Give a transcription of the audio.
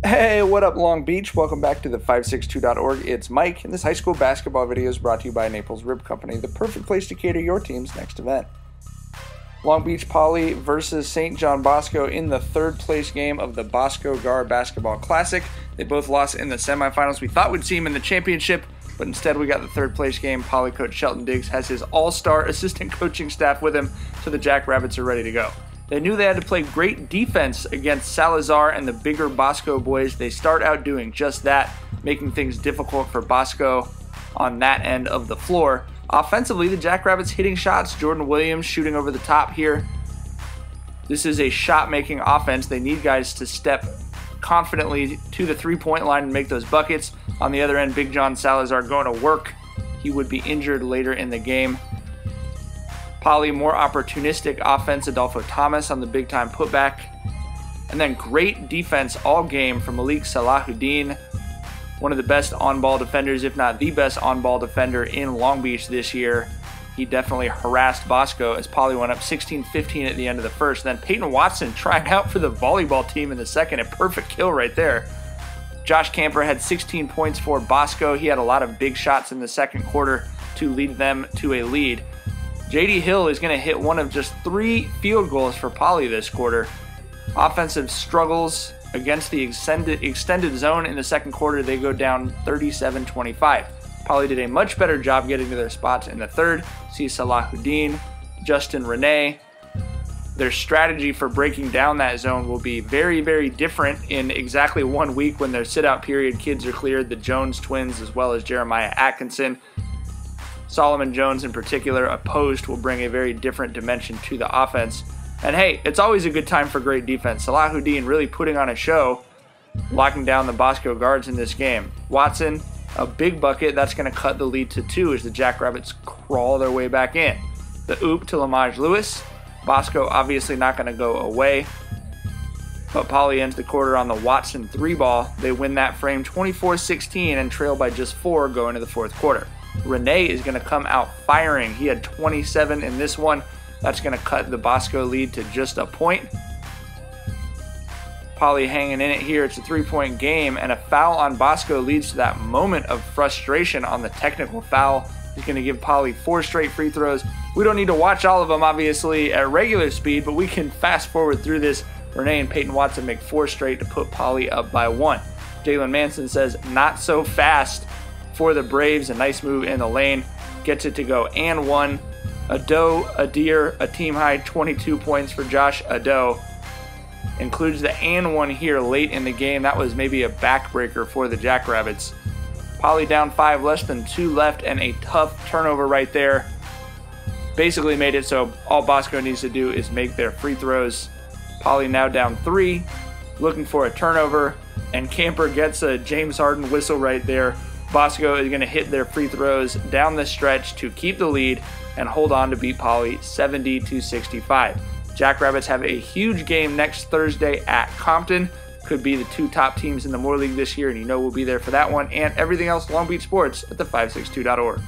Hey, what up, Long Beach? Welcome back to the 562.org. It's Mike, and this high school basketball video is brought to you by Naples Rib Company, the perfect place to cater your team's next event. Long Beach Poly versus St. John Bosco in the third place game of the Bosco Gahr Basketball Classic. They both lost in the semifinals. We thought we'd see them in the championship, but instead we got the third place game. Poly coach Shelton Diggs has his all-star assistant coaching staff with him, so the Jackrabbits are ready to go. They knew they had to play great defense against Salazar and the bigger Bosco boys. They start out doing just that, making things difficult for Bosco on that end of the floor. Offensively, the Jackrabbits hitting shots. Jordan Williams shooting over the top here. This is a shot-making offense. They need guys to step confidently to the three-point line and make those buckets. On the other end, Big John Salazar going to work. He would be injured later in the game. Poly, more opportunistic offense. Adolfo Thomas on the big-time putback. And then great defense all game from Malik Salahuddin, one of the best on-ball defenders, if not the best on-ball defender in Long Beach this year. He definitely harassed Bosco as Poly went up 16-15 at the end of the first. Then Peyton Watson trying out for the volleyball team in the second. A perfect kill right there. Josh Camper had 16 points for Bosco. He had a lot of big shots in the second quarter to lead them to a lead. J.D. Hill is going to hit one of just 3 field goals for Poly this quarter. Offensive struggles against the extended zone in the second quarter. They go down 37-25. Poly did a much better job getting to their spots in the third. See Salahuddin, Justin Renee. Their strategy for breaking down that zone will be very, very different in exactly 1 week when their sit-out period kids are cleared. The Jones twins as well as Jeremiah Atkinson. Solomon Jones in particular, a post, will bring a very different dimension to the offense. And hey, it's always a good time for great defense. Salahuddin really putting on a show, locking down the Bosco guards in this game. Watson, a big bucket, that's going to cut the lead to 2 as the Jackrabbits crawl their way back in. The oop to Lamage Lewis. Bosco obviously not going to go away, but Poly ends the quarter on the Watson 3-ball. They win that frame 24-16 and trail by just 4 going into the fourth quarter. Renee is going to come out firing. He had 27 in this one. That's going to cut the Bosco lead to just a point. Poly hanging in it here. It's a 3-point game, and a foul on Bosco leads to that moment of frustration on the technical foul. He's going to give Poly 4 straight free throws. We don't need to watch all of them, obviously, at regular speed, but we can fast forward through this. Renee and Peyton Watson make 4 straight to put Poly up by 1. Jalen Manson says, not so fast for the Braves. A nice move in the lane. Gets it to go and 1. Adair, a team-high 22 points for Josh Adair. Includes the and 1 here late in the game. That was maybe a backbreaker for the Jackrabbits. Poly down 5, less than 2 left, and a tough turnover right there. Basically made it so all Bosco needs to do is make their free throws. Poly now down 3, looking for a turnover, and Camper gets a James Harden whistle right there. Bosco is going to hit their free throws down the stretch to keep the lead and hold on to beat Poly 70-65. Jackrabbits have a huge game next Thursday at Compton. Could be the 2 top teams in the Moore League this year, and you know we'll be there for that one and everything else Long Beach sports at the 562.org.